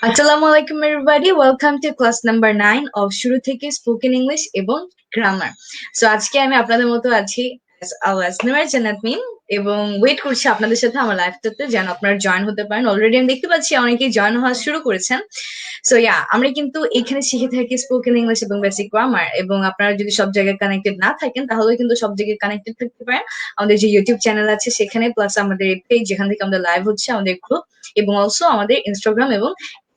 আসসালামু আলাইকুম everybody, welcome to class number 9 of শুরু থেকে স্পোকেন ইংলিশ এবং গ্রামার। সো আজকে আমি আপনাদের মতো আছি নুরার জান্নাত মিম, এবং ওয়েট করছি আপনাদের সাথে আমার লাইফটাতে যেন আপনারা জয়েন হতে পারেন। অলরেডি আমি দেখতে পাচ্ছি অনেকেই জয়েন হওয়া শুরু করেছেন। সো আমরা কিন্তু এখানে শিখে থাকি স্পোকেন ইংলিশ এবং বেসিক গ্রামার, এবং আপনারা যদি সব জায়গায় কানেক্টেড না থাকেন তাহলে কিন্তু সব জায়গায় কানেক্টেড থাকতে পারেন আমাদের যে ইউটিউব চ্যানেল আছে সেখানে, প্লাস আমাদের পেজ যেখান থেকে আমাদের লাইভ হচ্ছে, আমাদের গ্রুপ, এবং অলসো আমাদের ইনস্টাগ্রাম এবং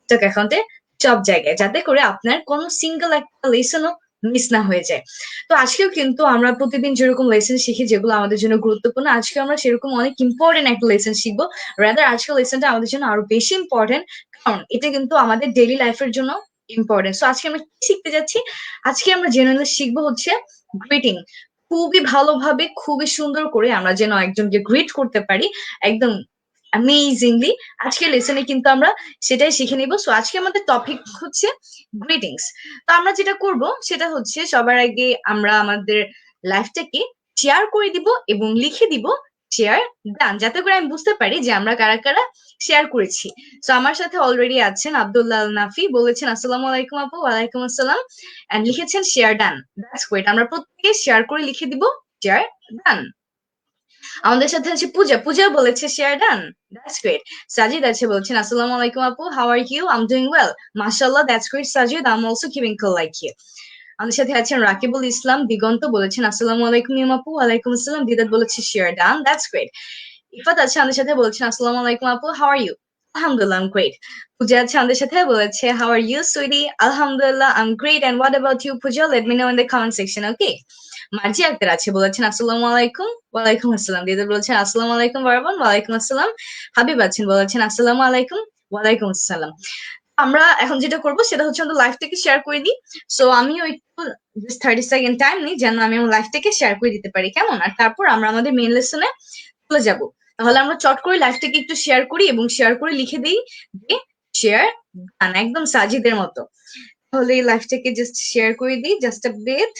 টিকটক অ্যাকাউন্টে, সব জায়গায়, যাতে করে আপনার কোনো সিঙ্গেল একটা লেসনও মিস না হয়ে যায়। তো আজকেও কিন্তু আমরা প্রতিদিন যেরকম লেসন শিখি যেগুলো আমাদের জন্য গুরুত্বপূর্ণ, আজকে আমরা সেরকম অনেক ইম্পর্টেন্ট একটা লেসন শিখবো। রাদার আজকের লেসনটা আমাদের জন্য আরো বেশি ইম্পর্টেন্ট, কারণ এটা কিন্তু আমাদের ডেইলি লাইফের জন্য ইম্পর্টেন্ট। সো আজকে আমরা কি শিখতে যাচ্ছি? আজকে আমরা জেনারেলি শিখবো হচ্ছে গ্রিটিং। খুবই ভালোভাবে, খুবই সুন্দর করে আমরা যেন একজনকে গ্রিট করতে পারি, একদম অ্যামেজিংলি। আজকের লেসনে কিন্তু আমরা সেটাই শিখে নিব। সো আজকে আমাদের টপিক হচ্ছে গ্রিটিংস। তো আমরা যেটা করব সেটা হচ্ছে, সবার আগে আমরা আমাদের লাইফটাকে শেয়ার করে দিব এবং লিখে দিব শেয়ার ডান, যাতে করে আমি বুঝতে পারি যে আমরা কারা কারা শেয়ার করেছি। তো আমার সাথে অলরেডি আছেন আব্দুল্লাহ আল নাফি, বলেছেন আসসালামু আলাইকুম আপু। ওয়ালাইকুম আসসালাম। এন্ড লিখেছেন শেয়ার ডান। That's great. আমরা প্রত্যেকে শেয়ার করে লিখে দিব শেয়ার ডান। আমাদের সাথে আছে পূজা, পূজা বলেছে share done. That's great. Sajid আছে, বলছেন আসসালামু আলাইকুম আপু, how are you? I am doing well. মাশাআল্লাহ, that's great Sajid, I am also keeping cool like you. আমাদের সাথে আছেন রাকিবুল ইসলাম দিগন্ত, বলেছেন আসসালামু আলাইকুম ইমাম আপু। ওয়ালাইকুম আসসালাম। দিদাত বলেছে share done. That's great. Ifat আছে আমাদের সাথে, বলছেন আসসালামু আলাইকুম আপু, হাউ আর ইউ? আলহামদুলিল্লাহ, আই এম গ্রেট। পূজা আছে আমাদের সাথে, বলেছে হাউ আর ইউ সুইটি? আলহামদুলিল্লাহ, I am great. And what about you Puja? Let me know in the comment section, okay? Marji Akter আছে, বলেছেন আসসালামু আলাইকুম। ওয়ালাইকুম আসসালাম। দিদা বলেছেন আসসালামু আলাইকুম বারবান। ওয়ালাইকুম আসসালাম। হাবিব আছেন, বলেছেন আসসালামু আলাইকুম। ওয়ালাইকুম আসসালাম। আমরা এখন যেটা করব সেটা হচ্ছে আমাদের লাইফটাকে শেয়ার করে দিই। সো আমিও একটু জাস্ট 30 সেকেন্ড টাইম নিই যেন আমি আমার লাইফটাকে শেয়ার করে দিতে পারি, কেমন? আর তারপর আমরা আমাদের মেইন লেসনে চলে যাব। তাহলে আমরা চট করে লাইফটাকে একটু শেয়ার করি এবং শেয়ার করে লিখে দিই যে শেয়ার ডান, একদম সাজিদের মতো। তাহলে এই লাইফটাকে জাস্ট শেয়ার করে দিই, just a bit.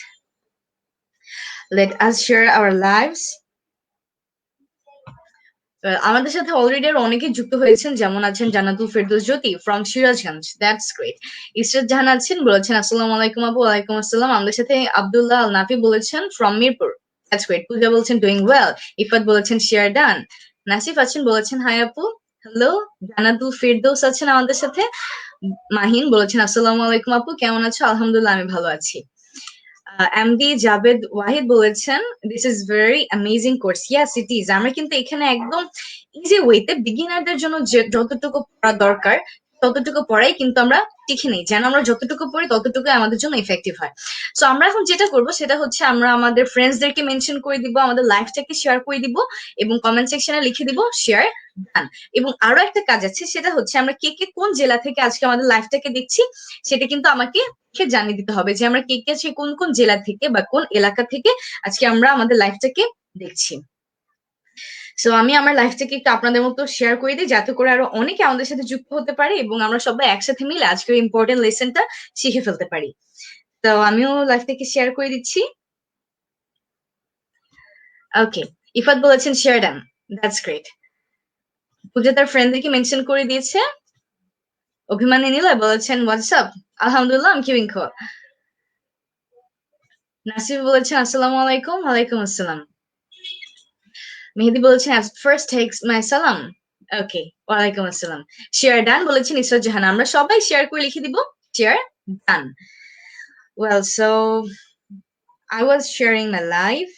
Let us share our lives. আমাদের সাথে অলরেডি আর অনেকে যুক্ত হয়েছেন, যেমন আছেন Jannatul Ferdous Jyoti from Sirajganj. That's great. Israt Jahan আছেন, বলেছেন আসসালামু আলাইকুম আপু। ওয়ালাইকুম আসসালাম। আমাদের সাথে আব্দুল্লাহ আল নাফি, বলেছেন from Mirpur. That's great. Puja বলছেন ডুইং ওয়েল। ইফাত বলেছেন শেয়ার ডান। নাসিফ আছেন, বলেছেন হাই আপু। হ্যালো। জান্নাতুল ফেরদৌস আছেন আমাদের সাথে। মাহিন বলেছেন আসসালামু আলাইকুম আপু, কেমন আছো? আলহামদুলিল্লাহ, আমি ভালো আছি। এমডি জাভেদ ওয়াহিদ বলেছেন this is very amazing course. Yes it is. আমরা কিন্তু এখানে একদম ইজি ওয়েতে বিগিনারদের জন্য যতটুকু পড়া দরকার ততটুকু পড়াই কিন্তু আমরা শিখে নেই, যেন আমরা যতটুকু পড়ি ততটুকু আমাদের জন্য ইফেক্টিভ হয়। সো আমরা এখন যেটা করব সেটা হচ্ছে, আমরা আমাদের ফ্রেন্ডসদেরকে মেনশন করে দিব, আমাদের লাইফটাকে শেয়ার করে দিব, এবং কমেন্ট সেকশনে লিখে দিব শেয়ার ডান। এবং আরো একটা কাজ আছে, সেটা হচ্ছে আমরা কে কে কোন জেলা থেকে আজকে আমাদের লাইফটাকে দেখছি সেটা কিন্তু আমাকে জানিয়ে দিতে হবে, যে আমরা কে কে আছি কোন কোন জেলা থেকে বা কোন এলাকা থেকে আজকে আমরা আমাদের লাইফটাকে দেখছি। সো আমি আমার লাইফটাকে একটু আপনাদের মতো শেয়ার করে দিই, যাতে করে আরো অনেকে আমাদের সাথে যুক্ত হতে পারে এবং আমরা সবাই একসাথে মিলে আজকের ইম্পর্টেন্ট লেসনটা শিখে ফেলতে পারি। তো আমিও লাইফটাকে শেয়ার করে দিচ্ছি। ওকে। ইফাত বলেছেন share done. That's great. Puja তার ফ্রেন্ডদেরকে মেনশন করে দিয়েছে। অভিমানী নীলা বলেছেন হোয়াটসঅ্যাপ। আলহামদুলিল্লাহ, আমি কিউইং কল। নাসিফ বলেছেন আসসালামু আলাইকুম। ওয়ালাইকুম আসসালাম। মেহেদি বলেছেন ফার্স্ট টেক্স মাই সালাম। ওকে। ওয়ালাইকুম আসসালাম। শেয়ার ডান বলেছেন ইসরাত জাহান। আমরা সবাই শেয়ার করে লিখে দিব share done. Well, so I was sharing my life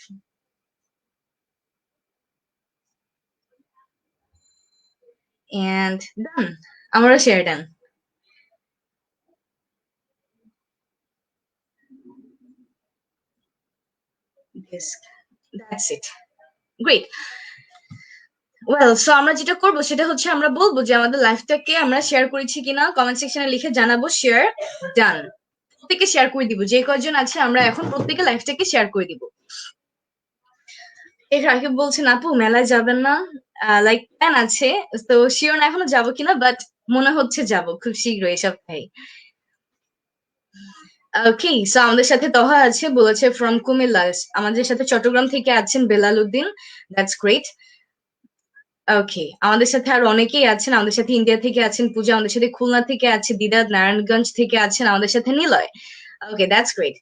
and done. আমারও share done. Yes, that's it. Great. Well, so আমরা যেটা করবো সেটা হচ্ছে, আমরা বলবো যে আমাদের লাইফটাকে আমরা শেয়ার করেছি কিনা কমেন্ট সেকশনে লিখে জানাবো শেয়ার ডান। প্রত্যেকে শেয়ার করে দিব, যে কয়জন আছে আমরা এখন প্রত্যেকে লাইফটাকে শেয়ার করে দিব। এই রাকিব বলছেন আপু মেলায় যাবেন না? লাইক প্ল্যান আছে, তো শিওর না এখনো যাবো কিনা, বাট মনে হচ্ছে যাবো খুব শীঘ্রই এই সপ্তাহে। ওকে। সো আমাদের সাথে তহা আছে, বলেছে ফ্রম কুমিল্লা। আমাদের সাথে চট্টগ্রাম থেকে আছেন Belal Uddin. That's great. Okay, আমাদের সাথে আরো অনেকেই আছেন। আমাদের সাথে ইন্ডিয়া থেকে আছেন পূজা, আমাদের সাথে খুলনা থেকে আছে দিদাত, নারায়ণগঞ্জ থেকে আছেন আমাদের সাথে নিলয়। ওকে, দ্যাটস গ্রেট।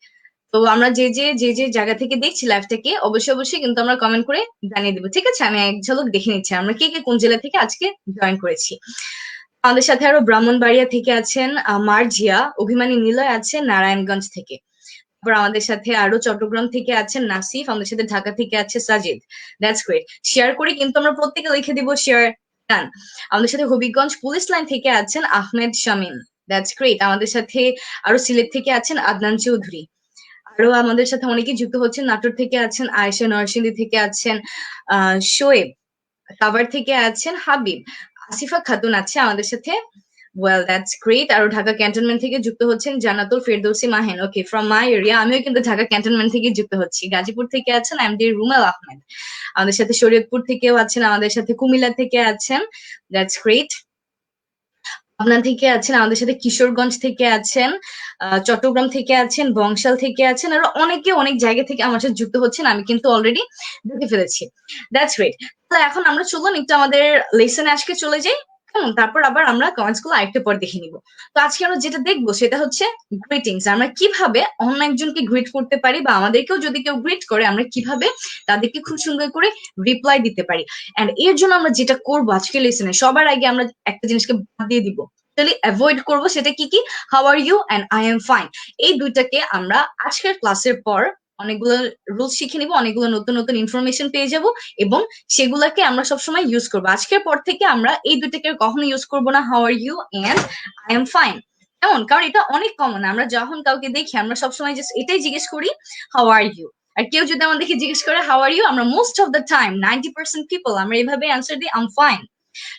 তো আমরা যে জায়গা থেকে দেখছি লাইভটাকে অবশ্যই কিন্তু আমরা কমেন্ট করে জানিয়ে দেবো, ঠিক আছে? আমি এক ঝলক দেখে নিচ্ছি আমরা কে কোন জেলা থেকে আজকে জয়েন করেছি। আমাদের সাথে আরো ব্রাহ্মণবাড়িয়া থেকে আছেন মার্জিয়া, অভিমানী নিলয় আছেন নারায়ণগঞ্জ থেকে। তারপর আমাদের সাথে আরো চট্টগ্রাম থেকে আছেন নাসিফ, আমাদের সাথে ঢাকা থেকে আছে সাজিদ। That's great. শেয়ার করি কিন্তু আমরা প্রত্যেকে লিখে দিব শেয়ার ডান। আমাদের সাথে হবিগঞ্জ পুলিশ লাইন থেকে আছেন আহমেদ শামিম। That's great. আমাদের সাথে আরো সিলেট থেকে আছেন আদনান চৌধুরী। আরো আমাদের সাথে অনেকেই যুক্ত হচ্ছেন। নাটোর থেকে আছেন আয়েশা, নরসিংদী থেকে আছেন শোয়েব, কাভার থেকে আছেন হাবিব, আসিফা খাতুন আছে আমাদের সাথে। Well, that's great. আর ঢাকা ক্যান্টনমেন্ট থেকে যুক্ত হচ্ছেন Jannatul Ferdousi Mahen. Okay, from my area. আমিও কিন্তু ঢাকা ক্যান্টনমেন্ট থেকে যুক্ত হচ্ছি। গাজীপুর থেকে আছেন এমডি রুমেল আহমেদ। আমাদের সাথে শরীয়তপুর থেকেও আছেন, আমাদের সাথে কুমিল্লা থেকে আছেন। That's great. পাবনা থেকে আছেন, আমাদের সাথে কিশোরগঞ্জ থেকে আছেন, চট্টগ্রাম থেকে আছেন, বংশাল থেকে আছেন, আরো অনেকে অনেক জায়গা থেকে আমার সাথে যুক্ত হচ্ছেন। আমি কিন্তু অলরেডি দেখে ফেলেছি। That's great. তাহলে এখন আমরা চলুন একটু আমাদের লেসনে আজকে চলে যাই। তারপর আবার আমরা কমেন্টস গুলো আরেকটু পর দেখে নিব। তো আজকে আমরা যেটা দেখবো সেটা হচ্ছে গ্রিটিংস। আমরা কিভাবে অন্য একজনকে গ্রিট করতে পারি, বা আমাদেরকেও যদি কেউ গ্রিট করে আমরা কিভাবে তাদেরকে খুব সুন্দর করে রিপ্লাই দিতে পারি। এন্ড এর জন্য আমরা যেটা করবো আজকে লেসনে, সবার আগে আমরা একটা জিনিসকে বাদ দিয়ে দিব, অ্যাভয়েড করবো। সেটা কি? How are you and I am fine. এই দুইটাকে আমরা আজকের ক্লাসের পর অনেকগুলো রুলস শিখে নিব, অনেকগুলো নতুন নতুন ইনফরমেশন পেয়ে যাব, এবং সেগুলাকে আমরা সবসময় ইউজ করবো। আজকের পর থেকে আমরা এই দুইটাকে কখনো ইউজ করবো না, how are you and I am fine. এমন, কারণ এটা অনেক কমন। আমরা যখন কাউকে দেখি আমরা সবসময় জাস্ট এটাই জিজ্ঞেস করি, হাউ আর ইউ। আর কেউ যদি আমাদেরকে জিজ্ঞেস করে হাউ আর ইউ, আমরা most of the time 90% people আমরা এইভাবে অ্যান্সার দিই, আই এম ফাইন।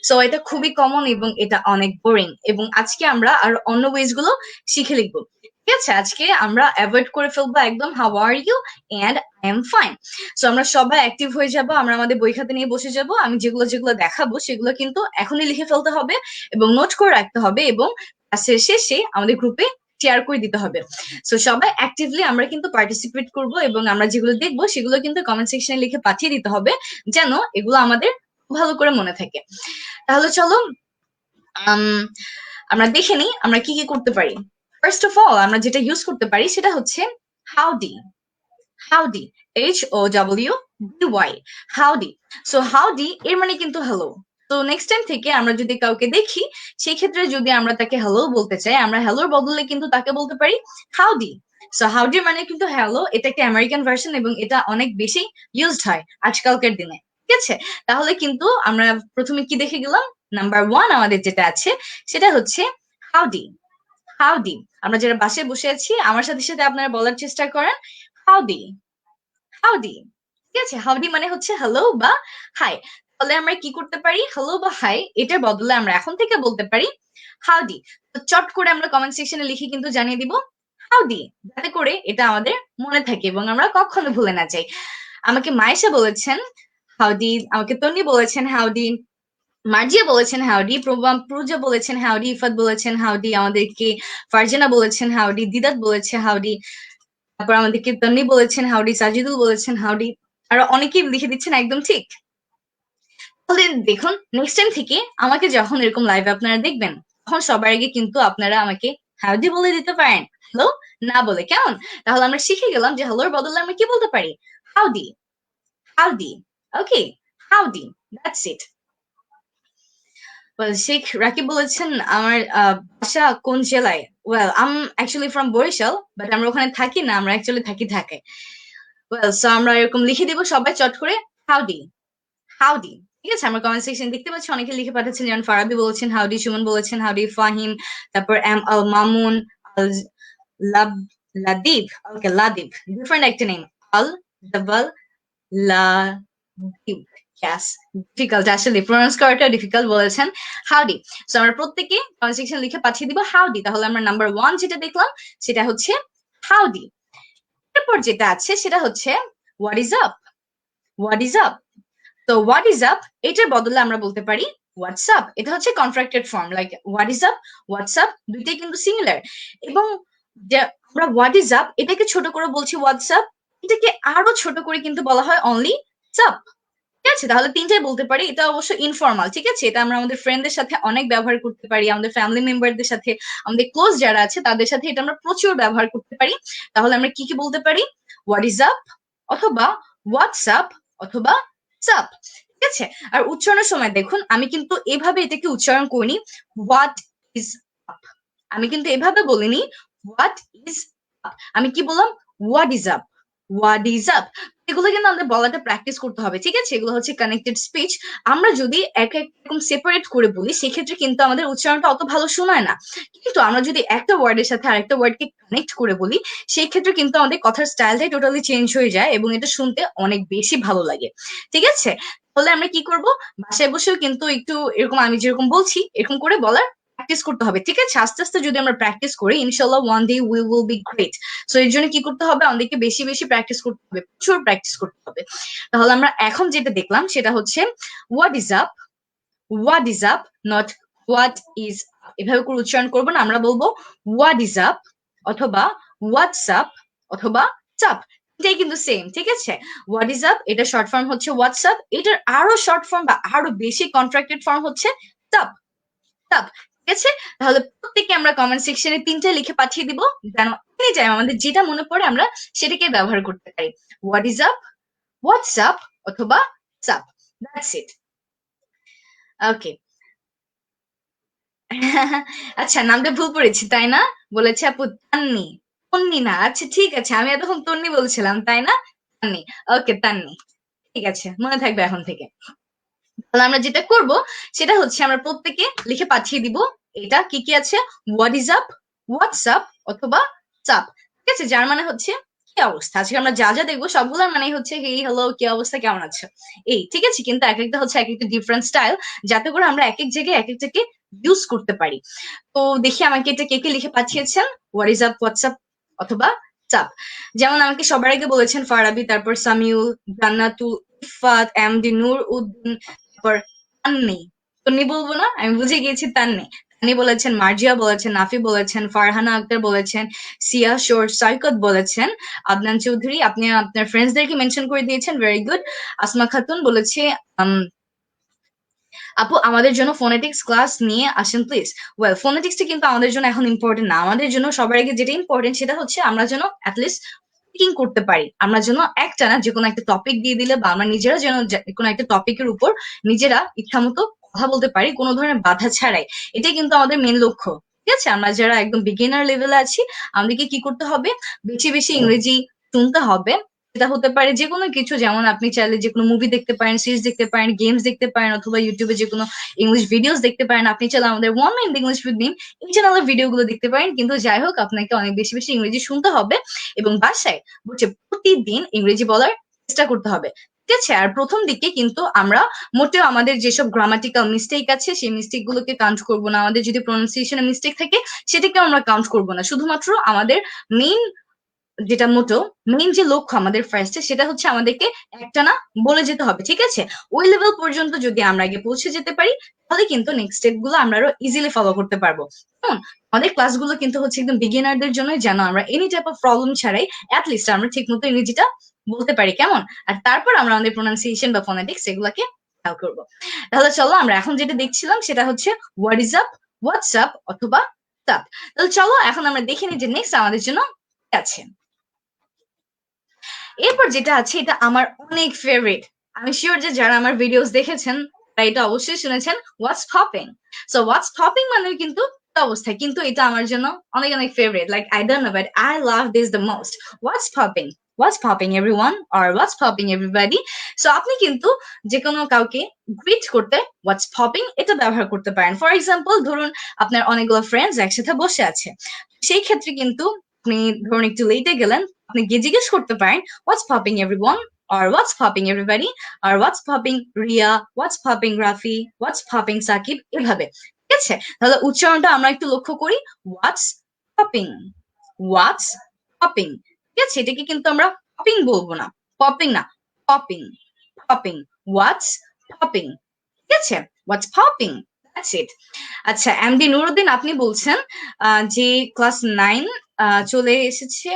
সো এটা খুবই কমন এবং এটা অনেক বোরিং। এবং আজকে আমরা আর অন্য ওয়েজ গুলো শিখে লিখবো, ঠিক আছে? আজকে আমরা অ্যাভয়েড করে ফেলবো একদম how are you and I am fine. So আমরা সবাই অ্যাক্টিভ হয়ে যাব, আমরা আমাদের বই খাতা নিয়ে বসে যাব। আমি যেগুলো যেগুলো দেখাবো সেগুলো কিন্তু এখনই লিখে ফেলতে হবে এবং নোট করে রাখতে হবে, এবং ক্লাসের শেষে আমাদের গ্রুপে শেয়ার করে দিতে হবে। সো সবাই অ্যাক্টিভলি আমরা কিন্তু পার্টিসিপেট করব, এবং আমরা যেগুলো দেখবো সেগুলো কিন্তু কমেন্ট সেকশনে লিখে পাঠিয়ে দিতে হবে, যেন এগুলো আমাদের ভালো করে মনে থাকে। তাহলে চলো আমরা দেখে নিই আমরা কি করতে পারি। ফার্স্ট অফ অল আমরা যেটা ইউজ করতে পারি সেটা হচ্ছে Howdy. Howdy, HOWDY, Howdy. So Howdy এর মানে কিন্তু হ্যালো। তো নেক্সট টাইম থেকে আমরা যদি কাউকে দেখি, সেই ক্ষেত্রে যদি আমরা তাকে হ্যালো বলতে চাই, আমরা হ্যালোর বদলে কিন্তু তাকে বলতে পারি হাউডি। সো হাউডি মানে কিন্তু হ্যালো। এটা একটা আমেরিকান ভার্সন এবং এটা অনেক বেশি ইউজড হয় আজকালকার দিনে, ঠিক আছে? তাহলে কিন্তু আমরা প্রথমে কি দেখে গেলাম, নাম্বার 1 আমাদের যেটা আছে সেটা হচ্ছে হাউডি। হাউডি। আমরা যারা বাসায় বসে আছি আমার সাথে সাথে আপনারা বলার চেষ্টা করেন হাউডি, হাউডি। ঠিক আছে? হাউডি মানে হচ্ছে হ্যালো বা হাই। তাহলে আমরা কি করতে পারি, হ্যালো বা হাই এটার বদলে আমরা এখন থেকে বলতে পারি হাউডি। তো চট করে আমরা কমেন্ট সেকশনে লিখে কিন্তু জানিয়ে দিব হাউডি, যাতে করে এটা আমাদের মনে থাকে এবং আমরা কখনো ভুলে না যাই। আমাকে মায়েশা বলেছেন হাউডি, আমাকে তন্নি বলেছেন হাউডি, মার্জিয়া বলেছেন হাউডি, প্রুজা বলেছেন হাউডি, ইফাত বলেছেন হাউডি, আমাদেরকে ফারজানা বলেছেন হাউডি, দিদাত বলেছে হাউডি, তারপর আমাদেরকে তন্নি বলেছেন হাউডি, সাজিদুল বলেছেন হাউডি, আর অনেকেই লিখে দিচ্ছেন একদম ঠিক। তাহলে দেখুন নেক্সট টাইম থেকে আমাকে যখন এরকম লাইভে আপনারা দেখবেন, তখন সবার আগে কিন্তু আপনারা আমাকে হাউডি বলে দিতে পারেন, হ্যালো না বলে, কেমন? তাহলে আমরা শিখে গেলাম যে হ্যালোর বদলে আমরা কি বলতে পারি, howdy, howdy. Okay, howdy, that's it. Sheikh Rakib বলেছেন আমার বাসা কোন জেলায়। Well, um actually from Barishal, but আমরা ওখানে থাকি না, আমরা অ্যাকচুয়ালি থাকি ঢাকায়। ওয়েল, সো আমরা এরকম লিখে দিব সবাই চট করে হাউডি, হাউডি। ঠিক আছে? আমরা কমেন্ট সেকশন দেখতে পাচ্ছি অনেকে লিখে পাঠাচ্ছেন, যেমন ফারাবি বলেছেন হাউডি, সুমন বলেছেন হাউডি, ফাহিম, তারপর এম আল মামুন, আল লাব, লাদিব। ওকে, লাদিব ডিফারেন্ট একটা নেম, আল ডাবল লাদিব। Yes, ডিফিকাল্ট আসলে প্রনাউন্স করাটা ডিফিকাল্ট বলেছেন হাউডি। সো আমরা প্রত্যেকে কমেন্ট সেকশন লিখে পাঠিয়ে দিব হাউডি। তাহলে আমরা নাম্বার 1 যেটা দেখলাম সেটা হচ্ছে হাউডি। এরপর যেটা আছে সেটা হচ্ছে what is up. What is up. তো হোয়াট ইজ আপ এটার বদলে আমরা বলতে পারি হোয়াটসঅ্যাপ। এটা হচ্ছে contracted form, like what is up, WhatsApp দুইটাই কিন্তু সিমিলার। এবং আমরা হোয়াট ইজ আপ এটাকে ছোট করে বলছি হোয়াটসঅ্যাপ, এটাকে আরো ছোট করে কিন্তু বলা হয় অনলি সাপ। ঠিক আছে? তাহলে তিনটাই বলতে পারি। এটা অবশ্য ইনফর্মাল, ঠিক আছে? এটা আমরা আমাদের ফ্রেন্ডদের সাথে অনেক ব্যবহার করতে পারি, আমাদের ফ্যামিলি মেম্বারদের সাথে, আমাদের ক্লোজ যারা আছে তাদের সাথে এটা আমরা প্রচুর ব্যবহার করতে পারি। তাহলে আমরা কি কি বলতে পারি? হোয়াট ইজ আপ, অথবা হোয়াটসঅ্যাপ, অথবা সাপ, ঠিক আছে? আর উচ্চারণের সময় দেখুন, আমি কিন্তু এভাবে এটাকে উচ্চারণ করিনি হোয়াট ইজ আপ, আমি কিন্তু এভাবে বলিনি হোয়াট ইজ আপ, আমি কি বললাম? What is up, what is up. এগুলো কিন্তু আমাদের বলাটা প্র্যাকটিস করতে হবে, ঠিক আছে? এগুলো হচ্ছে কানেক্টেড স্পিচ। আমরা যদি এক একরকম সেপারেট করে বলি সেক্ষেত্রে কিন্তু আমাদের উচ্চারণটা অত ভালো শোনায় না। কিন্তু আমরা যদি একটা ওয়ার্ডের সাথে আরেকটা ওয়ার্ডকে কানেক্ট করে বলি সেই ক্ষেত্রে কিন্তু আমাদের কথার স্টাইলটাই টোটালি চেঞ্জ হয়ে যায় এবং এটা শুনতে অনেক বেশি ভালো লাগে, ঠিক আছে? তাহলে আমরা কি করব? বাসায় বসেও কিন্তু একটু এরকম আমি যেরকম বলছি এরকম করে বলার প্র্যাকটিস করতে হবে, ঠিক আছে? আস্তে আস্তে যদি আমরা প্র্যাকটিস করি ইনশাল্লাহ one day we will be great. So এর জন্য কি করতে হবে? আমাদেরকে বেশি বেশি প্র্যাকটিস করতে হবে, প্রচুর প্র্যাকটিস করতে হবে। তাহলে আমরা এখন যেটা দেখলাম সেটা হচ্ছে what is up, what is up, not what is up. এভাবে করে উচ্চারণ করবো না, আমরা বলবো হোয়াট ইজ আপ, অথবা হোয়াটসঅ্যাপ, অথবা চাপ। এটাই কিন্তু সেম, ঠিক আছে? হোয়াট ইজ আপ এটা শর্ট ফর্ম হচ্ছে হোয়াটসঅ্যাপ, এটার আরো শর্ট ফর্ম বা আরো বেশি কন্ট্রাক্টেড ফর্ম হচ্ছে চাপ, চাপ, ঠিক আছে? তাহলে প্রত্যেককে আমরা কমেন্ট সেকশনে তিনটা লিখে পাঠিয়ে দিব, যেন এনি টাইম আমাদের যেটা মনে পড়ে আমরা সেটাকে ব্যবহার করতে পারি। হোয়াট ইজ আপ, হোয়াটসঅ্যাপ, অথবা চাপ। That's it. ওকে। আচ্ছা, নামটা ভুল পড়েছি তাই না? বলেছে আপু তান্নি, তন্নি না। আচ্ছা ঠিক আছে, আমি এতক্ষণ তন্নি বলছিলাম তাই না? তান্নি। ওকে, তান্নি, ঠিক আছে, মনে থাকবে এখন থেকে। তাহলে আমরা যেটা করব সেটা হচ্ছে আমরা প্রত্যেকে লিখে পাঠিয়ে দিব এটা কি কি আছে, হোয়াট ইজ আপ, হোয়াটসঅ্যাপ, অথবা চাপ, ঠিক আছে? যার মানে হচ্ছে কি অবস্থা। আজকে আমরা যা যা দেখবো সবগুলোর মানে হচ্ছে হেই হ্যালো, কি অবস্থা, কেমন আছো, এই, ঠিক আছে? কিন্তু এক একটা হচ্ছে এক একটা ডিফারেন্ট স্টাইল, যাতে করে আমরা এক এক জায়গায় এক একটাকে ইউজ করতে পারি। তো দেখি আমাকে এটা কে কে লিখে পাঠিয়েছেন, হোয়াট ইজ আপ, হোয়াটসঅ্যাপ, অথবা চাপ। যেমন আমাকে সবার আগে বলেছেন ফারাবি, তারপর সামিউল, জান্নাতুল, ইফাত, এমডি নূর উদ্দিন, তারপর তান্নি। তন্নি বলবো না, আমি বুঝে গিয়েছি তান্নি। তান্নি বলেছেন, মার্জিয়া বলেছেন, নাফি বলেছেন, ফারহানা আক্তার বলেছেন, সিয়া শোর, সৈকত বলেছেন, আদনান চৌধুরী আপনি আপনার ফ্রেন্ডসদেরকে মেনশন করে দিয়েছেন, ভেরি গুড। আসমা খাতুন বলেছে আপু আমাদের জন্য ফোনেটিক্স ক্লাস নিয়ে আসেন প্লিজ। ওয়েল, ফোনেটিক্সটা কিন্তু আমাদের জন্য এখন ইম্পর্টেন্ট না, আমাদের জন্য সবার আগে যেটা ইম্পর্টেন্ট সেটা হচ্ছে আমরা যেন অ্যাটলিস্ট স্পিকিং করতে পারি, আমরা যেন একটা না যে কোনো একটা টপিক দিয়ে দিলে বা আমরা নিজেরা যেন কোনো একটা টপিকের উপর নিজেরা ইচ্ছা মতো কথা বলতে পারি কোনো ধরনের বাধা ছাড়াই। এটাই কিন্তু আমাদের মেন লক্ষ্য, ঠিক আছে? আমরা যারা একদম বিগিনার লেভেলে আছি আমাদেরকে কি করতে হবে? বেশি বেশি ইংরেজি শুনতে হবে। এটা হতে পারে যে কোনো কিছু, যেমন আপনি চাইলে যে কোনো মুভি দেখতে পারেন, সিরিজ দেখতে পারেন, গেমস দেখতে পারেন, অথবা ইউটিউবে যে কোনো ইংলিশ ভিডিওস দেখতে পারেন। আপনি চাইলে আমাদের ওয়ান মাইন্ড ইংলিশ উইথ মিম এই চ্যানেলের ভিডিওগুলো দেখতে পারেন। কিন্তু যাই হোক, আপনাকে অনেক বেশি বেশি ইংরেজি শুনতে হবে এবং বাসায় বসে প্রতিদিন ইংরেজি বলার চেষ্টা করতে হবে, ঠিক আছে? আর প্রথম দিকে কিন্তু আমরা মোটেও আমাদের যেসব গ্রামাটিক্যাল মিস্টেক আছে সেই মিস্টেক গুলোকে কাউন্ট করবো না, আমাদের যদি প্রনাউন্সিয়েশনে মিস্টেক থাকে সেটাকে আমরা কাউন্ট করবো না। শুধুমাত্র আমাদের মেইন যেটা মোটো, মেইন যে লক্ষ্য আমাদের ফার্স্টে সেটা হচ্ছে আমাদেরকে একটা না বলে যেতে হবে, ঠিক আছে? ওই লেভেল পর্যন্ত যদি আমরা আগে পৌঁছে যেতে পারি তাহলে কিন্তু নেক্সট স্টেপ গুলো আমরা আরো ইজিলি ফলো করতে পারবো। হুম, আমাদের ক্লাসগুলো কিন্তু হচ্ছে একদম বিগিনারদের জন্য, যেন আমরা এনি টাইপ অফ প্রবলেম ছাড়াই অ্যাটলিস্ট আমরা ঠিক মতো ইংরেজিটা বলতে পারি, কেমন? আর তারপর আমরা আমাদের প্রোনাউন্সিয়েশন বা ফোনেটিক্স এগুলাকে খেয়াল করবো। তাহলে চলো আমরা এখন যেটা দেখছিলাম সেটা হচ্ছে হোয়াট ইজ আপ, হোয়াটসঅ্যাপ, অথবা চাপ। তাহলে চলো এখন আমরা দেখে নিই যে নেক্সট আমাদের জন্য কি আছে। এরপর যেটা আছে এটা আমার অনেক ফেভারিট, আমি শিওর যে যারা আমার ভিডিওস দেখেছেন তারা এটা অবশ্যই শুনেছেন, হোয়াটস পপিং। সো হোয়াটস পপিং মানে কিন্তু অবস্থা, কিন্তু এটা আমার জন্য অনেক অনেক favourite, like I don't know but I love this the most. What's popping, what's popping everyone, or what's popping everybody. So আপনি কিন্তু যে কোনো কাউকে গ্রিট করতে হোয়াটস পপিং এটা ব্যবহার করতে পারেন। ফর এক্সাম্পল, ধরুন আপনার অনেকগুলো ফ্রেন্ডস একসাথে বসে আছে, সেই ক্ষেত্রে কিন্তু আপনি ধরুন একটু লেটে গেলেন, আপনি গিয়ে জিজ্ঞেস করতে পারেন what's popping everyone, or what's popping everybody, or what's popping Riya, what's popping Rafi, what's popping Sakib, এভাবে, ঠিক আছে? তাহলে উচ্চারণটা আমরা একটু লক্ষ্য করি, what's popping, what's popping, ঠিক আছে? এটাকে কিন্তু আমরা পপিং বলবো না, পপিং না, পপিং, পপিং, what's popping, ঠিক আছে? what's popping, that's it. আচ্ছা, এমডি নুরুদ্দিন আপনি বলছেন যে ক্লাস 9 চলে এসেছে,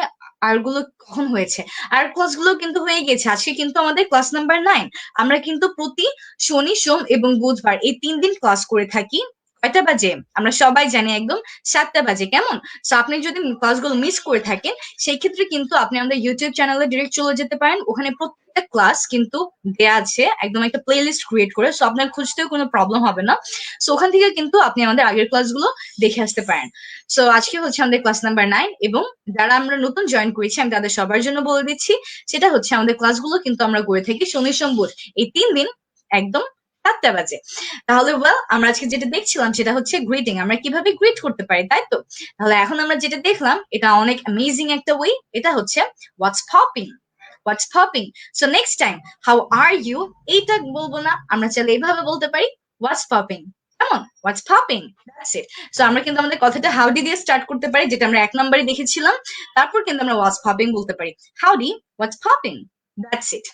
আর গুলো কখন হয়েছে? আর ক্লাসগুলো কিন্তু হয়ে গেছে। আজকে কিন্তু আমাদের ক্লাস নাম্বার 9। আমরা কিন্তু প্রতি শনি, সোম এবং বুধবার এই 3 দিন ক্লাস করে থাকি। কয়টা বাজে? আমরা সবাই জানি একদম 7টা বাজে। কেমন? সো আপনি যদি ক্লাসগুলো মিস করে থাকেন, সেই ক্ষেত্রে কিন্তু আপনি আমাদের ইউটিউব চ্যানেলে ডিরেক্ট চলে যেতে পারেন। ওখানে প্রত্যেকটা ক্লাস কিন্তু দেয়া আছে, একদম একটা প্লেলিস্ট ক্রিয়েট করে। সো আপনার খুঁজতেও কোনো প্রবলেম হবে না। সো ওখান থেকে কিন্তু আপনি আমাদের আগের ক্লাসগুলো দেখে আসতে পারেন। সো আজকে হচ্ছে আমাদের ক্লাস নাম্বার 9 এবং যারা আমরা নতুন জয়েন করেছি আমি তাদের সবার জন্য বলে দিচ্ছি, সেটা হচ্ছে আমাদের ক্লাসগুলো কিন্তু আমরা করে থাকি শনি সোম বুধ এই 3 দিন একদম 7টা বাজে। তাহলে আমরা আজকে যেটা দেখছিলাম সেটা হচ্ছে গ্রিটিং, আমরা কিভাবে গ্রিট করতে পারি, তাই তো? তাহলে এখন আমরা যেটা দেখলাম এটা অনেক অ্যামেজিং একটা ওয়ে, এটা হচ্ছে what's popping. What's popping. So next time how are you এইটা বলবো না, আমরা চাইলে এইভাবে বলতে পারি হোয়াটস পপিং। কেমন? হোয়াটস পপিং, দ্যাটস ইট। সো আমরা কিন্তু আমাদের কথাটা হাউডি দিয়ে স্টার্ট করতে পারি, যেটা আমরা 1 নম্বরে দেখেছিলাম। তারপর কিন্তু আমরা হোয়াটস পপিং বলতে পারি। Howdy, what's popping, that's it.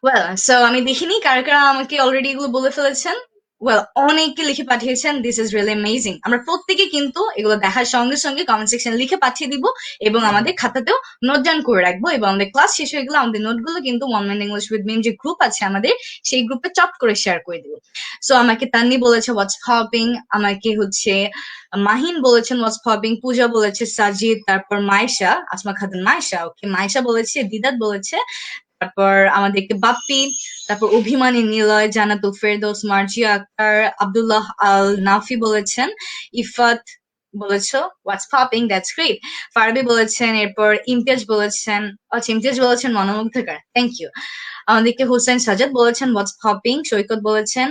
Well, so আমি দেখিনি কারা কারা আমাকে অলরেডি এগুলো বলে ফেলেছেন। ওয়েল, অনেকে লিখে পাঠিয়েছেন, দিস ইজ রিয়েলি অ্যামেজিং। আমরা প্রত্যেকে কিন্তু এগুলো দেখার সঙ্গে সঙ্গে কমেন্ট সেকশনে লিখে পাঠিয়ে দিব এবং আমাদের খাতাতেও নোট ডাউন করে রাখবো, এবং আমাদের ক্লাস শেষ হয়ে গেলে আমাদের নোটগুলো কিন্তু 1 মিনিট ইংলিশ উইথ মিম যে গ্রুপ আছে আমাদের, সেই গ্রুপে চট করে শেয়ার করে দিব। সো আমাকে তান্নি বলেছে হোয়াটস পপিং, আমাকে হচ্ছে মাহিন বলেছেন হোয়াটস পপিং, পূজা বলেছে, সাজিদ, তারপর মাইশা, আসমা খাতুন মাইশা, ওকে মাইশা বলেছে, দিদাত বলেছে, তারপর আমাদেরকে বাপ্পি, তারপর অভিমানী, নিলয়, জান্নাতুল ফেরদৌস, মার্জিয়া আক্তার, আব্দুল্লাহ আল নাফি বলেছেন, ইফাত বলেছো হোয়াটস পপিং, দ্যাটস গ্রেট। ফারবি বলেছেন, এরপর ইমতিয়াজ বলেছেন, আচ্ছা ইমতিয়াজ বলেছেন মনোমুগ্ধকর, থ্যাংক ইউ। আমাদেরকে হোসেন সাজাদ বলেছেন হোয়াটস পপিং, সৈকত বলেছেন,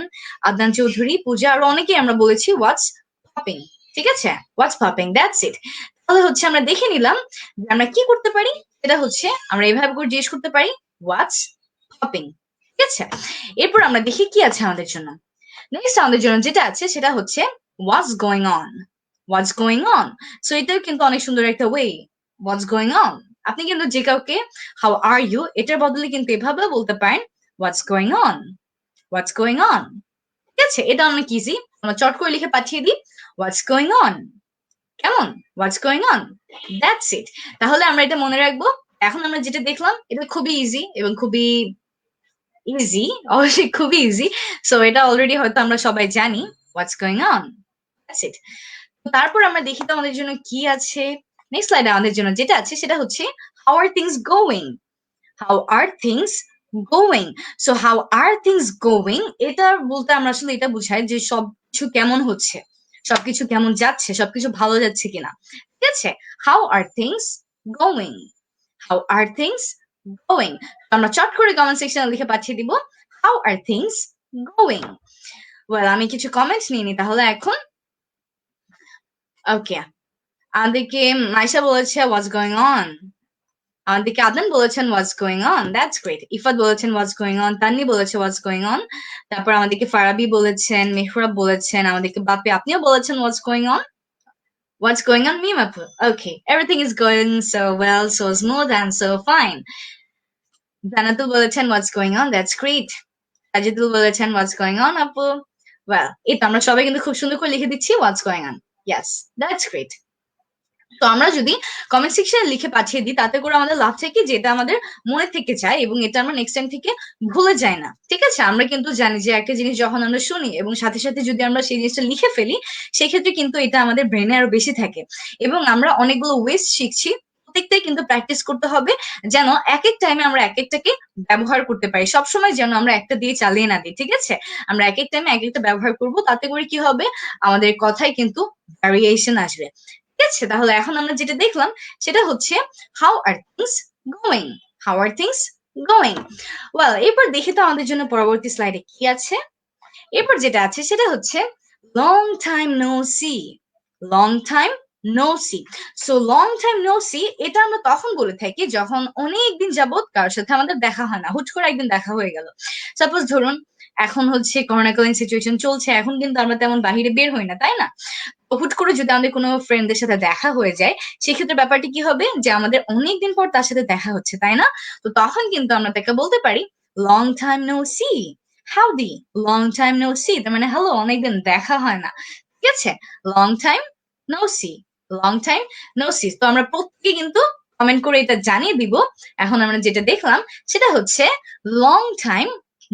আদনান চৌধুরী, পূজা, আরো অনেকেই আমরা বলেছি হোয়াটস পপিং। ঠিক আছে, হোয়াটস পপিং, দ্যাটস ইট। তাহলে হচ্ছে আমরা দেখে নিলাম যে আমরা কি করতে পারি, সেটা হচ্ছে আমরা এইভাবে করে জিজ্ঞেস করতে পারি হোয়াটস পপিং। ঠিক আছে, এরপর আমরা দেখি কি আছে আমাদের জন্য। নেক্সট আমাদের জন্য যেটা আছে সেটা হচ্ছে হোয়াটস going on. What's going on, so এটাও কিন্তু অনেক সুন্দর একটা ওয়ে। হোয়াটস গোয়িং অন, আপনি কিন্তু যে কাউকে হাউ আর ইউ এটার বদলে কিন্তু এভাবেও বলতে পারেন হোয়াটস going on. What's going on, ঠিক আছে, এটা অনেক ইজি। আমরা চট করে লিখে পাঠিয়ে দিই হোয়াটস গোয়িং অন। কেমন? What's going on, that's it. তাহলে আমরা এটা মনে রাখবো। এখন আমরা যেটা দেখলাম এটা খুবই ইজি এবং খুবই ইজি, অবশ্যই খুবই ইজি। সো এটা অলরেডি হয়তো আমরা সবাই জানি হোয়াটস গোয়িং অন, দ্যাটস ইট। তারপর আমরা দেখি তো আমাদের জন্য কি আছে। নেক্সট স্লাইডে আমাদের জন্য যেটা আছে সেটা হচ্ছে how are things going. How are things going. So how are things going এটা বলতে আমরা আসলে এটা বুঝাই যে সবকিছু কেমন হচ্ছে, সবকিছু কেমন যাচ্ছে, সবকিছু ভালো যাচ্ছে কিনা। ঠিক আছে, how are things going. How are things going. আমরা চট করে কমেন্ট সেকশনে লিখে পাঠিয়ে দিব how are things going. Well, আমি কিছু কমেন্টস নিয়ে নিই তাহলে এখন। ওকে, আমাদেরকে মাইশা বলেছে হোয়াটস গোয়িং অন। আমাদেরকে আদনান বলেছেন what's going on, that's great. Ifat বলেছেন হোয়াটস গোয়িং অন, তান্নি বলেছে হোয়াটস গোয়িং অন, তারপর আমাদেরকে ফারাবি বলেছেন, মেহরাব বলেছেন, আমাদেরকে বাপি আপনিও বলেছেন what's going on. What's going on, Mima? Okay, everything is going so well, so smooth and so fine. Janatul বলেছেন what's going on, that's great. Sajidul বলেছেন হোয়াটস গোয়িং অন আপু। ওয়েল, এই তো আমরা সবাই কিন্তু খুব সুন্দর করে লিখে দিচ্ছি হোয়াটস going on. Yes, that's great. তো আমরা যদি কমেন্ট সেকশনে লিখে পাঠিয়ে দিই তাতে করে আমাদের লাভ থাকে যে এটা আমাদের মনে থেকে যায় এবং এটা আমরা নেক্সট টাইম থেকে ভুলে যায় না। ঠিক আছে, আমরা কিন্তু জানি যে একটা জিনিস যখন আমরা শুনি এবং সাথে সাথে যদি আমরা সেই জিনিসটা লিখে ফেলি সেক্ষেত্রে কিন্তু এটা আমাদের ব্রেনে আরো বেশি থাকে এবং আমরা অনেকগুলো ওয়েজ শিখছি। প্রত্যেকটাই কিন্তু প্র্যাকটিস করতে হবে যেন এক এক টাইমে আমরা এক একটাকে ব্যবহার করতে পারি। সবসময় যেন আমরা একটা দিয়ে চালিয়ে না দিই। ঠিক আছে, আমরা এক এক টাইমে এক একটা ব্যবহার করব, তাতে করে কি হবে আমাদের কথায় কিন্তু ভ্যারিয়েশন আসবে। ঠিক আছে, তাহলে এখন আমরা যেটা দেখলাম সেটা হচ্ছে how are things going. How are things going. Well, এরপর দেখি তো আমাদের জন্য পরবর্তী স্লাইডে কি আছে। এরপর যেটা আছে সেটা হচ্ছে long time no see. Long time no see. So long time no see এটা আমরা তখন বলে থাকি যখন অনেকদিন যাবত কারোর সাথে আমাদের দেখা হয় না, হুট করে একদিন দেখা হয়ে গেল। সাপোজ ধরুন এখন হচ্ছে করোনাকালীন সিচুয়েশন চলছে, এখন কিন্তু আমরা তেমন বাহিরে বের হই না, তাই না? হুট করে যদি আমাদের কোনো ফ্রেন্ডদের সাথে দেখা হয়ে যায় সেক্ষেত্রে ব্যাপারটি কি হবে যে আমাদের অনেকদিন পর তার সাথে দেখা হচ্ছে, তাই না? তো তখন কিন্তু আমরা তাকে বলতে পারি long time no see. Howdy, long time no see, তার মানে হ্যালো, অনেকদিন দেখা হয় না। ঠিক আছে, long time no see. Long time no see. তো আমরা প্রত্যেকে কিন্তু কমেন্ট করে এটা জানিয়ে দিব। এখন আমরা যেটা দেখলাম সেটা হচ্ছে লং টাইম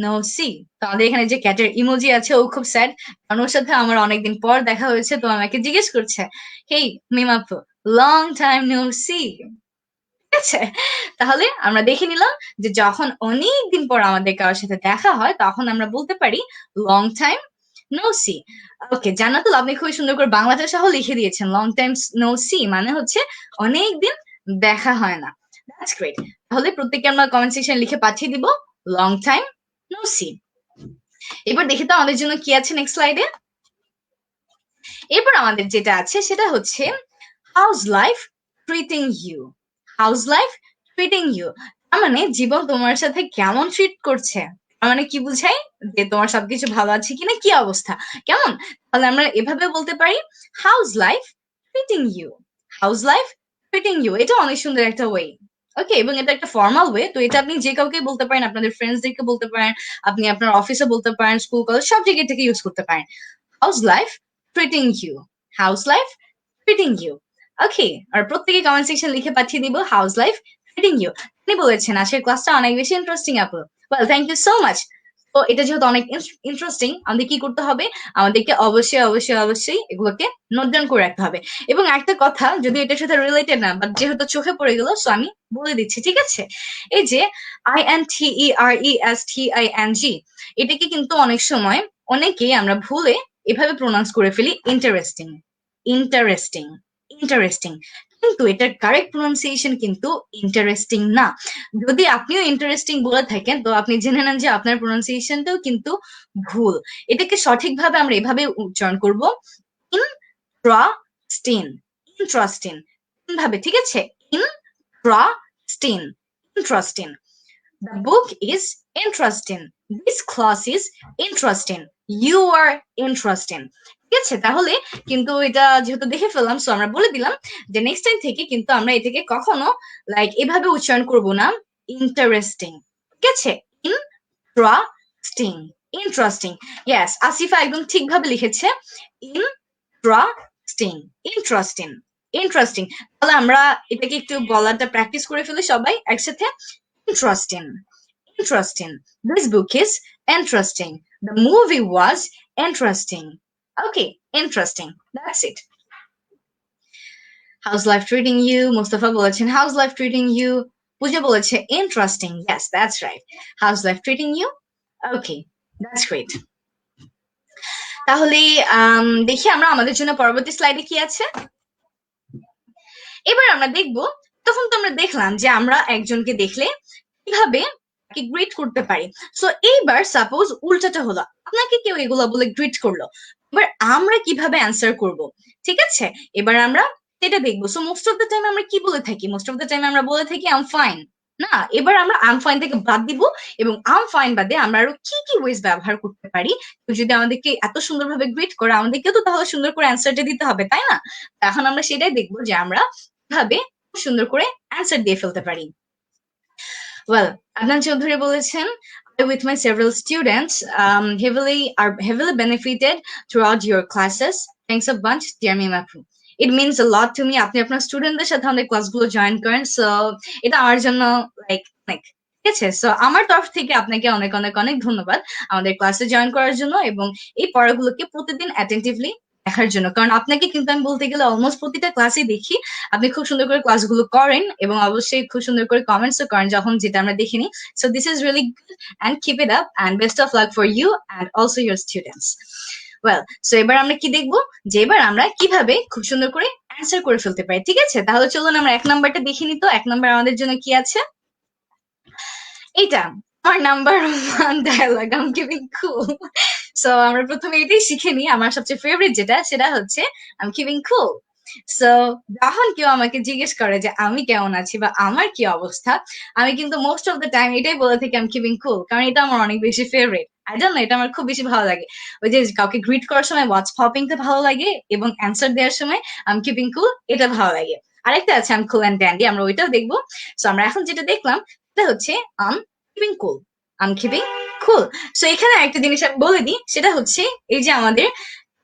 নো সি। তো আমাদের এখানে যে ক্যাটের ইমোজি আছে ও খুব স্যাড, কারণ ওর সাথে আমার অনেকদিন পর দেখা হয়েছে, তো আমাকে জিজ্ঞেস করছে, হেই মিমাপু, লং টাইম নো সি। ঠিক আছে, তাহলে আমরা দেখে নিলাম যে যখন অনেকদিন পর আমাদের কারোর সাথে দেখা হয় তখন আমরা বলতে পারি লং টাইম নো সি। ওকে, জান্নাতুল আপনি খুবই সুন্দর করে বাংলাটা সহ লিখে দিয়েছেন। লং টাইম নো সি মানে হচ্ছে অনেকদিন দেখা হয় না। That's great. তাহলে প্রত্যেককে আমরা কমেন্ট সেকশন লিখে পাঠিয়ে দিব লং টাইম নো সি। এবার দেখি তো আমাদের জন্য কি আছে নেক্সট স্লাইডে। এরপর আমাদের যেটা আছে সেটা হচ্ছে how's life treating you. How's life treating you তার মানে জীবন তোমার সাথে কেমন ট্রিট করছে। তার মানে কি বুঝাই, যে তোমার সবকিছু ভালো আছে কিনা, কি অবস্থা, কেমন। তাহলে আমরা এভাবে বলতে পারি how's life treating you. How's life treating you, এটা অনেক সুন্দর একটা ওয়ে। ওকে, এবং এটা একটা ফর্মাল ওয়ে, তো এটা আপনি যে কাউকে বলতে পারেন, আপনাদের ফ্রেন্ডসদেরকে বলতে পারেন, আপনি আপনার অফিসে বলতে পারেন, স্কুল কলেজ সব জায়গা থেকে ইউজ করতে পারেন। How's life treating you, how's life treating you. Okay, আর প্রত্যেকে কমেন্ট সেকশন লিখে পাঠিয়ে দিব হাউস লাইফ ট্রিটিং ইউ। আপনি বলেছেন আজকের ক্লাসটা অনেক বেশি ইন্টারেস্টিং আপু। Well, thank you so much. তো এটা যেহেতু অনেক ইন্টারেস্টিং, আমাদের কি করতে হবে, আমাদেরকে অবশ্যই অবশ্যই অবশ্যই এগুলোকে নোট ডাউন করে রাখতে হবে। এবং একটা কথা, যদি এটার সাথে রিলেটেড না, বাট যেহেতু চোখে পড়ে গেল, সো আমি বলে দিচ্ছি, ঠিক আছে। এই যে INTERESTING, এটাকে কিন্তু অনেক সময় অনেকেই আমরা ভুলে এভাবে প্রোনাউন্স করে ফেলি ইন্টারেস্টিং, ইন্টারেস্টিং, ইন্টারেস্টিং। কিন্তু এটার কারেক্ট প্রোনাউন্সিয়েশন কিন্তু ইন্টারেস্টিং না। যদি আপনিও ইন্টারেস্টিং বলে থাকেন তো আপনি জেনে নেন যে আপনার প্রোনাউন্সিয়েশনটাও কিন্তু ভুল। এটাকে সঠিকভাবে আমরা এভাবে উচ্চারণ করব, ইন্ট্রাস্টিং, ইন্ট্রাস্টিং ভাবে, ঠিক আছে। ইন্ট্রাস্টিং, ইন্ট্রাস্টিং। The book is interesting. This class is interesting. You are interesting. ঠিক আছে, তাহলে কিন্তু এটা যেহেতু দেখে ফেললাম, সো আমরা বলে দিলাম যে নেক্সট টাইম থেকে কিন্তু আমরা এটাকে কখনো লাইক এভাবে উচ্চারণ করব না, ইন্টারেস্টিং। ঠিক আছে, ইন্টারেস্টিং, ইন্টারেস্টিং। ইয়েস, আসিফা একদম ঠিকভাবে লিখেছে, ইন্টারেস্টিং, ইন্টারেস্টিং, ইন্টারেস্টিং। তাহলে আমরা এটাকে একটু বলাটা প্র্যাকটিস করে ফেলি সবাই একসাথে। Interesting, interesting. This book is interesting. The movie was interesting. Okay, interesting. That's it. How's life treating you? Mustafa বলেছেন how's life treating you? পূজা বলেছে interesting. Yes, that's right. How's life treating you? Okay, that's great. তাহলে দেখি আমরা আমাদের জন্য পরবর্তী স্লাইডে কি আছে। এবার আমরা দেখব, তখন তো আমরা দেখলাম যে আমরা একজনকে দেখলে কিভাবে গ্রিট করতে পারি। সো এইবার সাপোজ উল্টাটা হলো, আপনাকে কেউ এগুলো বলে গ্রিট করলো, এবার আমরা কিভাবে অ্যান্সার করব, ঠিক আছে। এবার আমরা সেটা দেখবো। So most of the time আমরা কি বলে থাকি, মোস্ট অফ দ্য টাইম আমরা বলে থাকি আই এম ফাইন। না, এবার আমরা আম ফাইন থেকে বাদ দিব এবং আম ফাইন বাদে আমরা আরো কি কি ওয়েজ ব্যবহার করতে পারি। তো যদি আমাদেরকে এত সুন্দরভাবে গ্রিট করে, আমাদেরকেও তো তাহলে সুন্দর করে অ্যান্সারটা দিতে হবে, তাই না। এখন আমরা সেটাই দেখবো যে আমরা কিভাবে সুন্দর করে অ্যান্সার দিয়ে ফেলতে পারি। Well, Adnan Chaudhary বলেছেন, I with my several students are heavily benefited throughout your classes. Thanks a bunch, dear Mimapu. It means a lot to me. আপনি আপনার স্টুডেন্টদের সাথে আমাদের ক্লাসগুলো জয়েন করেন, সো এটা আমার জন্য লাইক অনেক, ঠিক আছে। সো আমার তরফ থেকে আপনাকে অনেক অনেক অনেক ধন্যবাদ আমাদের ক্লাসে জয়েন করার জন্য এবং এই পড়াগুলোকে প্রতিদিন অ্যাটেন্টিভলি দেখার জন্য। কারণ আপনাকে কিন্তু আমি বলতে গেলে অলমোস্ট প্রতিটা ক্লাসে দেখি আপনি খুব সুন্দর করে ক্লাসগুলো করেন এবং অবশ্যই খুব সুন্দর করে কমেন্টসও করেন যখন, যেটা আমরা দেখিনি। So this is really good and keep it up and best of luck for you and also your students. Well, so এবার আমরা কি দেখবো, যে এবার আমরা কিভাবে খুব সুন্দর করে অ্যান্সার করে ফেলতে পারি, ঠিক আছে। তাহলে চলুন আমরা 1 নাম্বারটা দেখে নিই। তো 1 নাম্বার আমাদের জন্য কি আছে, এইটা আমার number 1 dialogue, I am keeping cool. So আমরা প্রথমে এটাই শিখে নিই। আমার সবচেয়ে ফেভারিট যেটা, সেটা হচ্ছে I am keeping cool. So যখন কেউ আমাকে জিজ্ঞেস করে যে আমি কেমন আছি বা আমার কি অবস্থা, আমি কিন্তু মোস্ট অফ দ্য টাইম এটাই বলে থাকি আই এম কিপিং কুল, কারণ এটা আমার অনেক বেশি ফেভারিট। আই ডোন্ট নো, এটা আমার খুব বেশি ভালো লাগে। ওই যে কাউকে গ্রিট করার সময় ওয়াটস পপিংটা ভালো লাগে এবং অ্যান্সার দেওয়ার সময় আই এম কিপিং কুল, এটা ভালো লাগে। আরেকটা আছে I am cool and dandy, আমরা ওইটাও দেখবো। সো আমরা এখন যেটা দেখলাম সেটা হচ্ছে I am keeping cool, I am keeping cool. So এখানে একটা জিনিস আমি বলে দিই, সেটা হচ্ছে এই যে আমাদের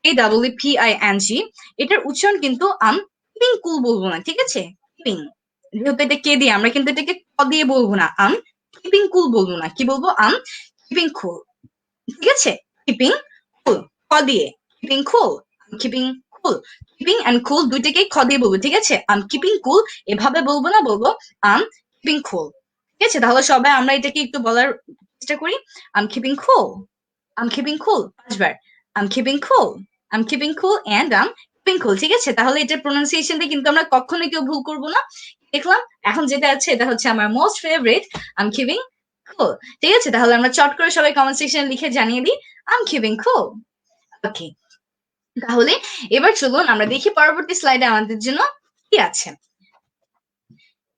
AWPING, এটার উচ্চারণ কিন্তু আম কিপিং কুল বলবো না, ঠিক আছে, কিপিং, যেহেতু এটা কে দিয়ে, আমরা কিন্তু এটাকে ক দিয়ে বলবো না, আম কিপিং কুল বলবো না, কি বলবো, আম কিপিং কুল। ঠিক আছে, কিপিং কুল ক দিয়ে, keeping cool, keeping cool, keeping and cool দুইটাকেই খ দিয়ে বলবো। ঠিক আছে, আম কিপিং কুল এভাবে বলবো না, বলবো আম কিপিং কুল। ঠিক আছে, তাহলে সবাই আমরা এটাকে একটু বলার চেষ্টা করি। I'm keeping cool, I'm keeping cool, 5 বার। I'm keeping cool, I'm keeping cool and I'm keeping cool. ঠিক আছে, তাহলে এটার প্রোনাউন্সিয়েশনটা কিন্তু আমরা কখনোই কেউ ভুল করবো না। দেখলাম, এখন যেটা আছে এটা হচ্ছে আমার মোস্ট ফেভারিট, আম কিপিং কুল। ঠিক আছে, তাহলে আমরা চট করে সবাই কমেন্ট সেকশনে লিখে জানিয়ে দিই আম কিপিং কুল। ওকে, তাহলে এবার চলুন আমরা দেখি পরবর্তী স্লাইডে আমাদের জন্য কি আছে।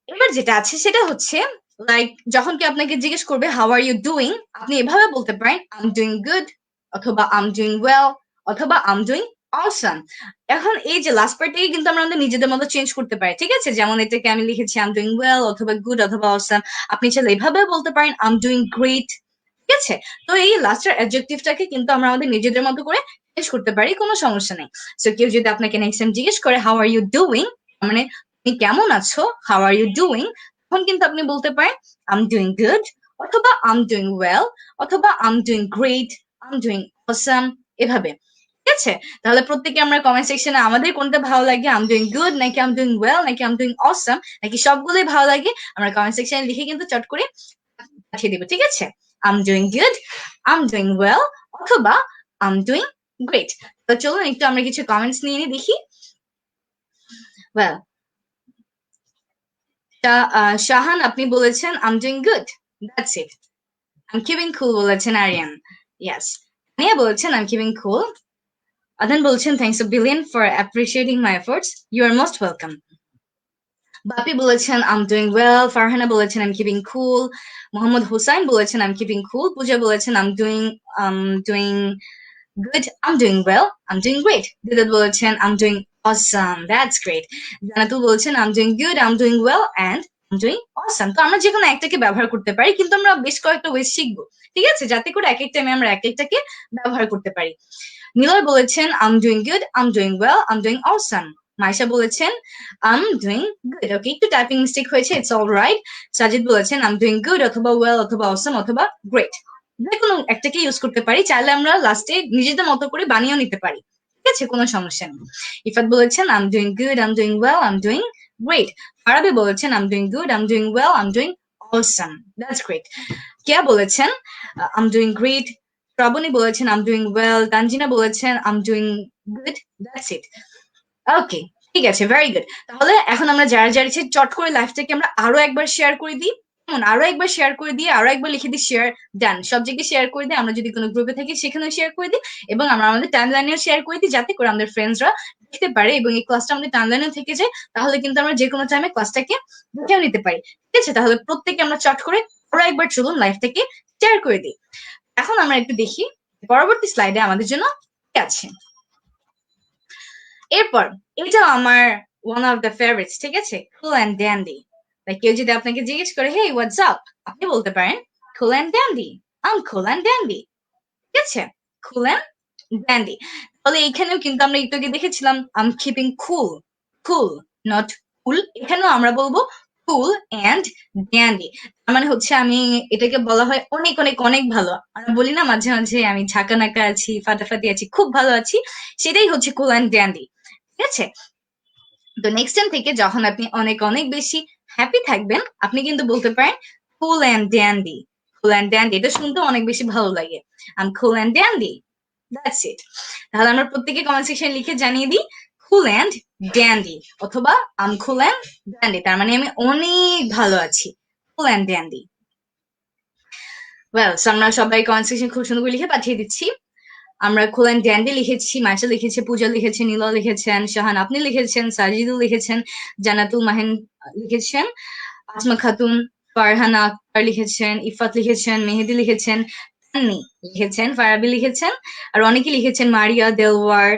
এবার যেটা আছে সেটা হচ্ছে, লাইক যখন কি আপনাকে জিজ্ঞেস করবে হাউ আর ইউ ডুইং, আপনি এভাবে বলতে পারেন আই এম ডুইং গুড, অথবা আই এম ডুইং ওয়েল, অথবা আই এম ডুইং অসাম। এখন এই যে লাস্ট পার্টটাকে কিন্তু আমরা আমাদের নিজেদের মতো চেঞ্জ করতে পারি। ঠিক আছে, যেমন এটাকে আমি লিখেছি আই এম ডুইং ওয়েল, অথবা গুড, অথবা অসাম। আপনি চাইলে এভাবে বলতে পারেন আই এম ডুইং গ্রেট। ঠিক আছে, তো এই লাস্টের অ্যাডজেক্টিভটাকে কিন্তু আমরা আমাদের নিজেদের মতো করে চেঞ্জ করতে পারি, কোনো সমস্যা নেই। সো কেউ যদি আপনাকে নেক্সট টাইম জিজ্ঞেস করে হাউ আর ইউ ডুইং, মানে তুমি কেমন আছো, হাউ আর ইউ ডুইং, তখন কিন্তু আপনি বলতে পারেন আই এম ডুইং গুড, অথবা আই এম ডুইং ওয়েল, অথবা I am doing great, I am doing awesome, এভাবে। ঠিক আছে, তাহলে প্রত্যেকে আমরা কমেন্ট সেকশনে আমাদের কোনটা ভালো লাগে, আই এম ডুইং গুড, নাকি আই এম ডুইং ওয়েল, নাকি আই এম ডুইং অসাম, নাকি সবগুলোই ভালো লাগে, আমরা কমেন্ট সেকশনে লিখে কিন্তু চট করে পাঠিয়ে দিব। ঠিক আছে, I am doing good, I am doing well, অথবা আই এম ডুইং গ্রেট। তো চলুন একটু আমরা কিছু কমেন্টস নিয়ে নিই, দেখি। ওয়েল, শাহান আপনি বলেছেন I am doing good, that's it. I am keeping cool বলেছেন আরিয়ান, ইয়েস। নিয়া বলেছেন I am keeping cool. Adan বলছেন thanks a billion for appreciating my efforts, you are most welcome. Bapi বলেছেন I am doing well. Farhana বলেছেন I am keeping cool. Mohammad Hussain বলেছেন I am keeping cool. Puja বলেছেন I am doing good, I'm doing well, I'm doing great. Didat বলেছেন I'm doing awesome, that's great. Jannatul বলছেন I'm doing good, I'm doing well, and I'm doing awesome. তো আমরা যে কোনো একটাকে ব্যবহার করতে পারি, কিন্তু আমরা বেশ কয়েকটা ওয়ে শিখবো। ঠিক আছে, যাতে করে এক এক টাইমে আমরা এক একটাকে ব্যবহার করতে পারি। নিলয় বলেছেন I'm doing good, I'm doing well, I'm doing awesome. Maisha বলেছেন I'm doing good. ওকে, একটু টাইপিং মিস্টেক হয়েছে, ইটস অল রাইট। সাজিদ বলেছেন I'm doing good, অথবা well, অথবা awesome, অথবা great। যে কোনো একটাকে ইউজ করতে পারি, চাইলে আমরা লাস্টে নিজেদের মতো করে বানিয়েও নিতে পারি। ঠিক আছে, কোনো সমস্যা নেই। ইফাত বলেছেন I'm doing good, I'm doing well, I'm doing great. Farabi বলেছেন I'm doing good, I'm doing well, I'm doing awesome, that's great. কেয়া বলেছেন I'm doing great. শ্রাবণী বলেছেন I'm doing well. তানজিনা বলেছেন I'm doing good, that's it. ওকে, ঠিক আছে, very good. তাহলে এখন আমরা যারা যারা চট করে লাইফটাকে আমরা আরো একবার শেয়ার করে দিই, আরো একবার শেয়ার করে দিয়ে আরো একবার লিখে দিই শেয়ার ডান, সব জায়গায় শেয়ার করে দিই। আমরা যদি কোনো গ্রুপে থাকি সেখানেও শেয়ার করে দিই, এবং আমরা আমাদের টাইমলাইনেও শেয়ার করে দিই, যাতে করে আমাদের ফ্রেন্ডসরা দেখতে পারে এবং এই ক্লাসটা আমাদের টাইমলাইনেও থেকে যায়। তাহলে কিন্তু আমরা যে কোনো টাইমে ক্লাসটাকে দেখেও নিতে পারি। ঠিক আছে, তাহলে প্রত্যেকে আমরা চট করে আরো একবার চলুন লাইফটাকে শেয়ার করে দিই। এখন আমরা একটু দেখি পরবর্তী স্লাইডে আমাদের জন্য কি আছে। এরপর এটা আমার ওয়ান অফ দ্য ফেভারিটস। ঠিক আছে, কুল অ্যান্ড ড্যান্ডি। কেউ যদি আপনাকে জিজ্ঞেস করে হেই হোয়াটস আপ, আপনি বলতে পারেন cool and dandy, I am cool and dandy. ঠিক আছে, কুল অ্যান্ড ড্যান্ডি। তাহলে এখানেও কিন্তু আমরা একটু আগে দেখেছিলাম I am keeping cool, cool not কুল। এখানেও আমরা বলবো কুল অ্যান্ড ড্যান্ডি। তার মানে হচ্ছে আমি এটাকে বলা হয় অনেক অনেক অনেক ভালো। আমরা বলি না মাঝে মাঝে আমি ঝাঁকানাকা আছি, ফাটাফাটি আছি, খুব ভালো আছি, সেটাই হচ্ছে কুল অ্যান্ড ড্যান্ডি। ঠিক আছে, তো নেক্সট টাইম থেকে যখন আপনি অনেক অনেক বেশি হ্যাপি থাকবেন, আপনি কিন্তু বলতে পারেন cool and dandy. Cool and dandy, এটা শুনতে অনেক বেশি ভালো লাগে। I am cool and dandy, that's it. তাহলে আমরা প্রত্যেকে কমেন্ট সেকশন লিখে জানিয়ে দিই কুল অ্যান্ড ড্যান্ডি, অথবা I am cool and dandy, তার মানে আমি অনেক ভালো আছি, কুল অ্যান্ড ড্যান্ডি। ওয়েল, আমরা সবাই কমেন্ট সেকশন খুব সুন্দর করে লিখে পাঠিয়ে দিচ্ছি। আমরা কুল অ্যান্ড ড্যান্ডি লিখেছি, মাইশা লিখেছে, পূজা লিখেছেন, নীলা লিখেছেন, শাহান আপনি লিখেছেন, সাজিদুল লিখেছেন, জান্নাতুল মাহিন লিখেছেন, আসমা খাতুন, ফারহানা আক্তার লিখেছেন, ইফাত লিখেছেন, মেহেদি লিখেছেন, তান্নি লিখেছেন, ফারাবি লিখেছেন, আর অনেকে লিখেছেন মারিয়া, Delwar,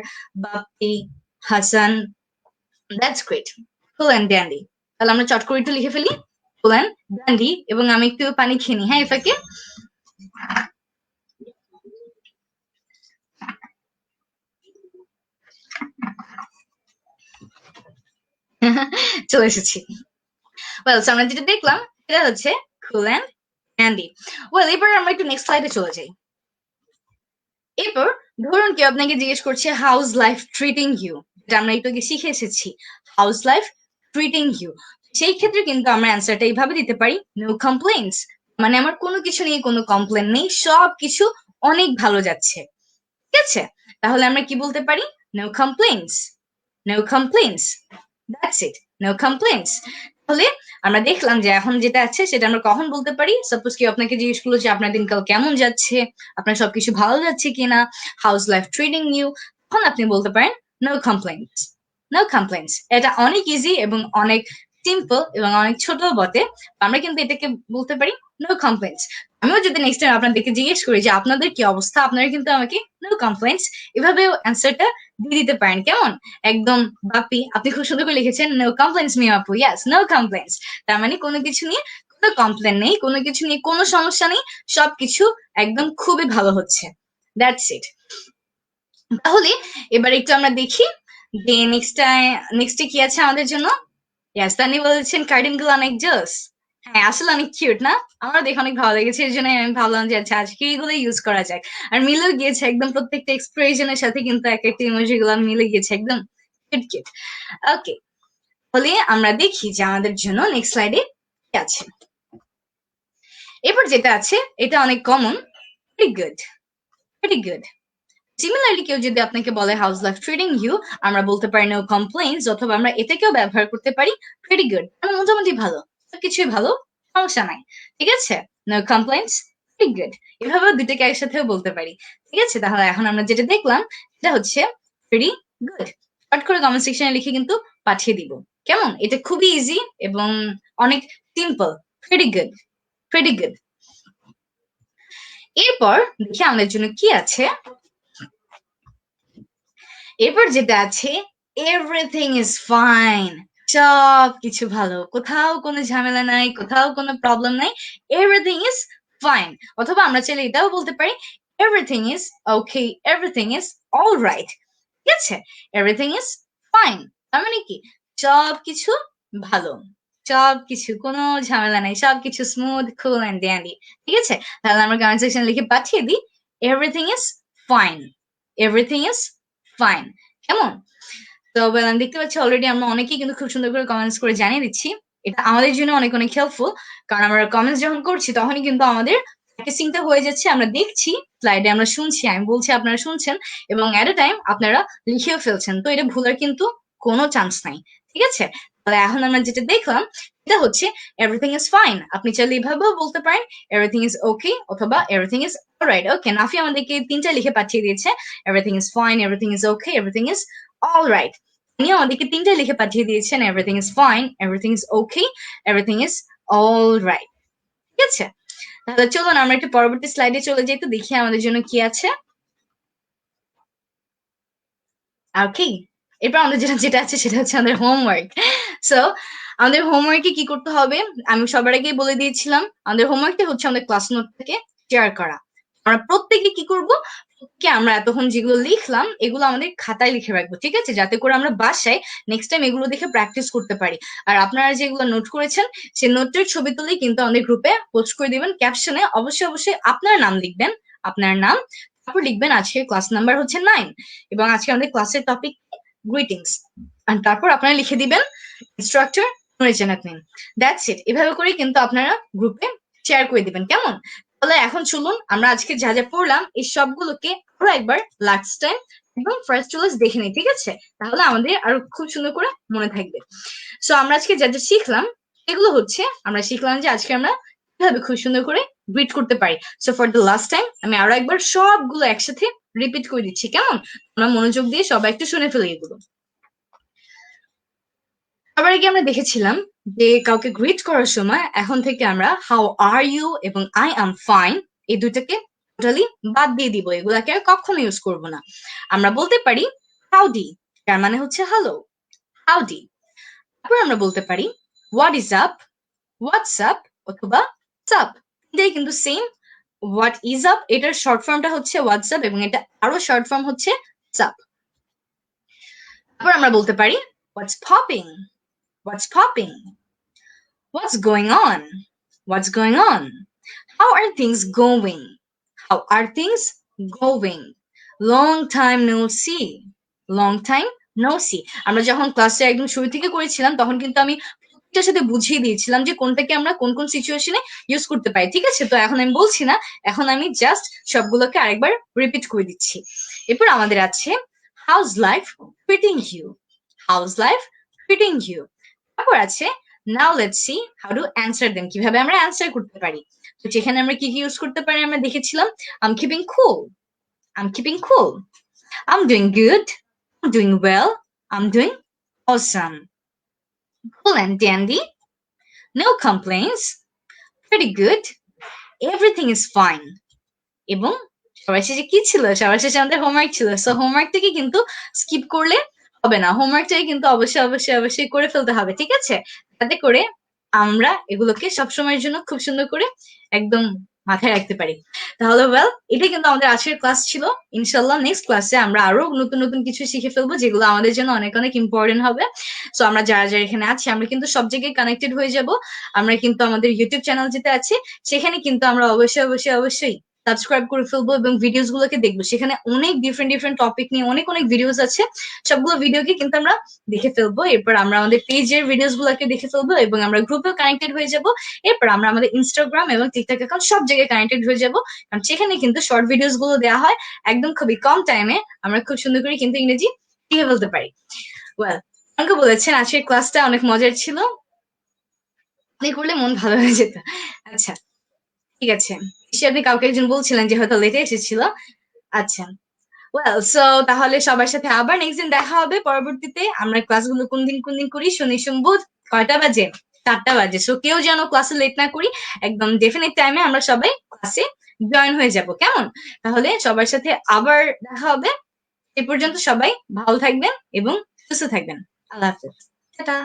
Bappi, Hasan. That's great, cool and dandy. তাহলে আমরা চট করে একটু লিখে ফেলি কুল অ্যান্ড ড্যান্ডি, এবং আমি একটু পানি খেয়ে নিই। হ্যাঁ, ইফাকে চলে এসেছি। ওয়েল সো আমরা যেটা দেখলাম সেটা হচ্ছে কুল অ্যান্ড হ্যান্ডি। ওয়েল এবার আমরা একটু নেক্সট স্লাইডে চলে যাই। এরপর ধরুন কেউ আপনাকে জিজ্ঞেস করছে হাউস লাইফ ট্রিটিং ইউ, যেটা আমরা একটু আগে শিখে এসেছি, হাউস লাইফ ট্রিটিং ইউ। সেই ক্ষেত্রে কিন্তু আমরা অ্যান্সারটা এইভাবে দিতে পারি, নো কমপ্লেইনস, মানে আমার কোনো কিছু নিয়ে কোনো কমপ্লেন নেই, সব কিছু অনেক ভালো যাচ্ছে। ঠিক আছে, তাহলে আমরা কি বলতে পারি, no complaints, no complaints, that's it, no complaints. তাহলে আমরা দেখলাম যে এখন যেটা আছে সেটা আমরা কখন বলতে পারি, সাপোজ কেউ আপনাকে জিজ্ঞেস করলো যে আপনার দিনকাল কেমন যাচ্ছে, আপনার সবকিছু ভালো যাচ্ছে কিনা, হাউস লাইফ ট্রিটিং ইউ, তখন আপনি বলতে পারেন নো কমপ্লেইনস, নো কমপ্লেইনস। এটা অনেক ইজি এবং অনেক সিম্পল এবং অনেক ছোট বটে, আমরা কিন্তু এটাকে বলতে পারি নো কমপ্লেইনস। আমিও যদি নেক্সট টাইম আপনাদেরকে জিজ্ঞেস করি যে আপনাদের কি অবস্থা, আপনারা কিন্তু আমাকে নো কমপ্লেইনস এভাবেও অ্যান্সারটা দিয়ে দিতে পারেন। কেমন, একদম বাপি, আপনি খুব সুন্দর করে লিখেছেন নো কমপ্লেইনস মি আপু, ইয়েস নো কমপ্লেইনস, তার মানে কোনো কিছু নিয়ে কোনো কমপ্লেন নেই, কোনো কিছু নিয়ে কোনো সমস্যা নেই, সবকিছু একদম খুবই ভালো হচ্ছে, দ্যাটস ইট। তাহলে এবার একটু আমরা দেখি যে নেক্সটে কি আছে আমাদের জন্য। ইয়াস, তানি বলেছেন কার্ডিন গুলো অনেক জোস। হ্যাঁ আসলে অনেক কিউট না, আমার দেখে অনেক ভালো লেগেছে, এই জন্য আমি ভাবলাম যে আচ্ছা আজকে এগুলো ইউজ করা যায়। আর মিলেও গিয়েছে একদম, প্রত্যেকটা এক্সপ্রেশনের সাথে কিন্তু এক একটা ইমোজি গুলো মিলে গিয়েছে একদম কিউট কিউট। ওকে, তাহলে আমরা দেখি যে আমাদের জন্য নেক্সট স্লাইডে কি আছে। এরপর যেটা আছে এটা অনেক common, very good, very good. Similarly কেউ যদি আপনাকে বলে হাউস লাইফ ট্রিটিং ইউ, আমরা বলতে পারি নো কমপ্লেইনস, অথবা আমরা এটাকেও ব্যবহার করতে পারি ভেরি গুড, মানে মোটামুটি ভালো, কিছুই ভালো, সমস্যা নাই। ঠিক আছে, নো কমপ্লেইনস, ভেরি গুড, এভাবে দুটোকে একসাথেও বলতে পারি। ঠিক আছে, তাহলে এখন আমরা যেটা দেখলাম সেটা হচ্ছে ভেরি গুড। শর্ট করে কমেন্ট সেকশনে লিখে কিন্তু পাঠিয়ে দিব। কেমন, এটা খুবই ইজি এবং অনেক simple, very good, very good. এরপর দেখি আমাদের জন্য কি আছে। এরপর যেটা আছে, এভরিথিং ইজ ফাইন, সব কিছু ভালো, কোথাও কোনো ঝামেলা নাই, কোথাও কোনো প্রবলেম নাই, এভরিথিং ইজ ফাইন। অথবা আমরা চাইলে এটাও বলতে পারি everything is okay, everything is all right. ঠিক আছে, এভরিথিং ইজ ফাইন, তার মানে কি সব কিছু ভালো, সব কিছু কোনো ঝামেলা নাই, সব কিছু স্মুথ কুল অ্যান্ড ড্যান্ডি। ঠিক আছে, তাহলে আমরা কমেন্ট সেকশন লিখে পাঠিয়ে দিই everything is fine, everything is fine. কেমন, তো আমি দেখতে পাচ্ছি অলরেডি আমরা অনেকেই কিন্তু খুব সুন্দর করে কমেন্টস করে জানিয়ে দিচ্ছি, এটা আমাদের জন্য অনেক অনেক হেল্পফুল, কারণ আমরা কমেন্টস যখন করছি তখনই কিন্তু আমাদের প্র্যাকটিসিংটা হয়ে যাচ্ছে, আমরা দেখছি স্লাইডে, আমরা শুনছি, আমি বলছি আপনারা শুনছেন, এবং এট এ টাইম আপনারা লিখেও ফেলছেন, তো এটা ভুলার কিন্তু কোনো চান্স নাই। ঠিক আছে, তাহলে এখন আমরা যেটা দেখলাম এটা হচ্ছে এভরিথিং ইজ ফাইন, আপনি চাইলে এভাবেও বলতে পারেন এভরিথিং ইজ ওকে, অথবা এভরিথিং ইজ অলরাইট। ওকে, নাফি আমাদেরকে তিনটা লিখে পাঠিয়ে দিয়েছে, everything is fine, everything is okay, everything is all right. উনিও আমাদেরকে তিনটা লিখে পাঠিয়ে দিয়েছেন, everything is fine, everything is okay, everything is all right. ঠিক আছে, তাহলে চলুন আমরা একটু পরবর্তী স্লাইডে চলে যাই, তো দেখি আমাদের জন্য কি আছে। ওকে, এরপর আমাদের যেটা আছে সেটা হচ্ছে আমাদের হোমওয়ার্ক। সো আমাদের হোমওয়ার্কে কি করতে হবে আমি সবার আগেই বলে দিয়েছিলাম, আমাদের হোমওয়ার্কটা হচ্ছে আমাদের ক্লাস নোট থেকে শেয়ার করা। আমরা প্রত্যেকে কি করব, আমরা এতক্ষণ যেগুলো লিখলাম এগুলো আমাদের খাতায় লিখে রাখবো, ঠিক আছে, যাতে করে আমরা বাসায় নেক্সট টাইম এগুলো দেখে প্র্যাকটিস করতে পারি। আর আপনারা যেগুলো নোট করেছেন সেই নোটের ছবি তুলেই কিন্তু আমাদের গ্রুপে পোস্ট করে দিবেন, ক্যাপশনে অবশ্যই অবশ্যই আপনার নাম লিখবেন, আপনার নাম, তারপর লিখবেন আজকে ক্লাস নাম্বার হচ্ছে 9 এবং আজকে আমাদের ক্লাসের টপিক গ্রিটিংস, আর তারপর আপনারা লিখে দিবেন ইনস্ট্রাক্টর নুরে জান্নাত মিম, দ্যাটস ইট। এভাবে করে কিন্তু আপনারা গ্রুপে শেয়ার করে দিবেন। কেমন, তাহলে এখন চলুন আমরা আজকে যা যা পড়লাম এই সবগুলোকে আরো একবার লাস্ট টাইম এবং ফার্স্ট ক্লাস দেখে নিই, ঠিক আছে, তাহলে আমাদের আরো খুব সুন্দর করে মনে থাকবে। সো আমরা আজকে যা যা শিখলাম এগুলো হচ্ছে, আমরা শিখলাম যে আজকে আমরা কিভাবে খুব সুন্দর করে গ্রিট করতে পারি। So for the last time আমি আরো একবার সবগুলো একসাথে রিপিট করে দিচ্ছি, কেমন, আমরা মনোযোগ দিয়ে সবাই একটু শুনে ফেলি এগুলো। আবার আগে আমরা দেখেছিলাম যে কাউকে গ্রিট করার সময় এখন থেকে আমরা হাউ আর ইউ এবং আই এম ফাইন এই দুইটাকে টোটালি বাদ দিয়ে দিব, এগুলাকে আর কখনো ইউজ করব না। আমরা বলতে পারি হাউডি, তার মানে হচ্ছে হ্যালো, হাউডি। তারপর আমরা বলতে পারি what is up, what's up, অথবা সাপ, এটাই কিন্তু সেম। হোয়াট ইজ আপ এটার শর্ট ফর্মটা হচ্ছে হোয়াটসঅ্যাপ এবং এটা আরো শর্ট ফর্ম হচ্ছে সাপ। তারপর আমরা বলতে পারি what's popping, what's popping, What's going on? What's going on? How are things going? How are things going? Long time no see. Long time no see. আমরা যখন ক্লাসে একদম শুরু থেকে করেছিলাম তখন কিন্তু আমি প্রত্যেকটার সাথে বুঝিয়ে দিয়েছিলাম যে কোনটাকে আমরা কোন কোন সিচুয়েশনে ইউজ করতে পারি, ঠিক আছে? তো এখন আমি বলছি না, এখন আমি জাস্ট সবগুলোকে আরেকবার রিপিট করে দিচ্ছি। এরপর আমাদের আছে how's life treating you, how's life treating you. তারপর আছে now let's see how to answer them, কিভাবে আমরা অ্যানসার করতে পারি। তো যেখানে আমরা কি কি ইউজ করতে পারি আমরা দেখেছিলাম, I'm keeping cool, I'm keeping cool, I'm doing good, I'm doing well, I'm doing awesome, cool and dandy, no complaints, pretty good, everything is fine। এবং সবার শেষে কি ছিল? সবার শেষে আমাদের হোমওয়ার্ক ছিল। সো হোমওয়ার্কটাকে কিন্তু স্কিপ করলে হবে না, হোমওয়ার্কটাকে কিন্তু অবশ্যই অবশ্যই অবশ্যই করে ফেলতে হবে, ঠিক আছে? যাতে করে আমরা এগুলোকে সবসময়ের জন্য খুব সুন্দর করে একদম মাথায় রাখতে পারি। তাহলে ওয়েল, এটা কিন্তু আমাদের আজকের ক্লাস ছিল। ইনশাল্লাহ নেক্সট ক্লাসে আমরা আরো নতুন নতুন কিছু শিখে ফেলবো যেগুলো আমাদের জন্য অনেক অনেক ইম্পর্টেন্ট হবে। সো আমরা যারা যারা এখানে আছি আমরা কিন্তু সব জায়গায় কানেক্টেড হয়ে যাব। আমরা কিন্তু আমাদের ইউটিউব চ্যানেল যেটা আছে সেখানে কিন্তু আমরা অবশ্যই অবশ্যই অবশ্যই সাবস্ক্রাইব করে ফেলবো এবং ভিডিওস গুলোকে দেখবো। সেখানে অনেক ডিফারেন্ট ডিফারেন্ট টপিক নিয়ে অনেক অনেক ভিডিওস আছে, সবগুলো ভিডিওকে কিন্তু আমরা দেখে ফেলবো। এরপর আমরা আমাদের পেজের ভিডিওস গুলোকে দেখে ফেলবো এবং আমরা গ্রুপেও কানেক্টেড হয়ে যাব। এরপর আমরা আমাদের ইনস্টাগ্রাম এবং টিকটক অ্যাকাউন্ট সব জায়গায় কানেক্টেড হয়ে যাব, কারণ সেখানে কিন্তু শর্ট ভিডিওস গুলো দেওয়া হয় একদম খুবই কম টাইমে। আমরা খুব সুন্দর করে কিন্তু ইংরেজি শিখে ফেলতে পারি। ওয়েল, আমাকে বলেছেন আজকের ক্লাসটা অনেক মজার ছিল, করলে মন ভালো হয়ে যেত। আচ্ছা ঠিক আছে, নিশ্চয়ই আপনি কাউকে একজন বলছিলেন যে হয়তো লেটে এসেছিল। আচ্ছা ওয়েল, সো তাহলে সবার সাথে আবার নেক্সট দিন দেখা হবে পরবর্তীতে। আমরা ক্লাসগুলো কোন দিন করি? শনি সোম বুধ। কয়টা বাজে? 7টা বাজে। সো কেউ যেন ক্লাসে লেট না করি, একদম ডেফিনিট টাইমে আমরা সবাই ক্লাসে জয়েন হয়ে যাব, কেমন? তাহলে সবার সাথে আবার দেখা হবে। এ পর্যন্ত সবাই ভালো থাকবেন এবং সুস্থ থাকবেন। আল্লাহ হাফেজ, টাটা।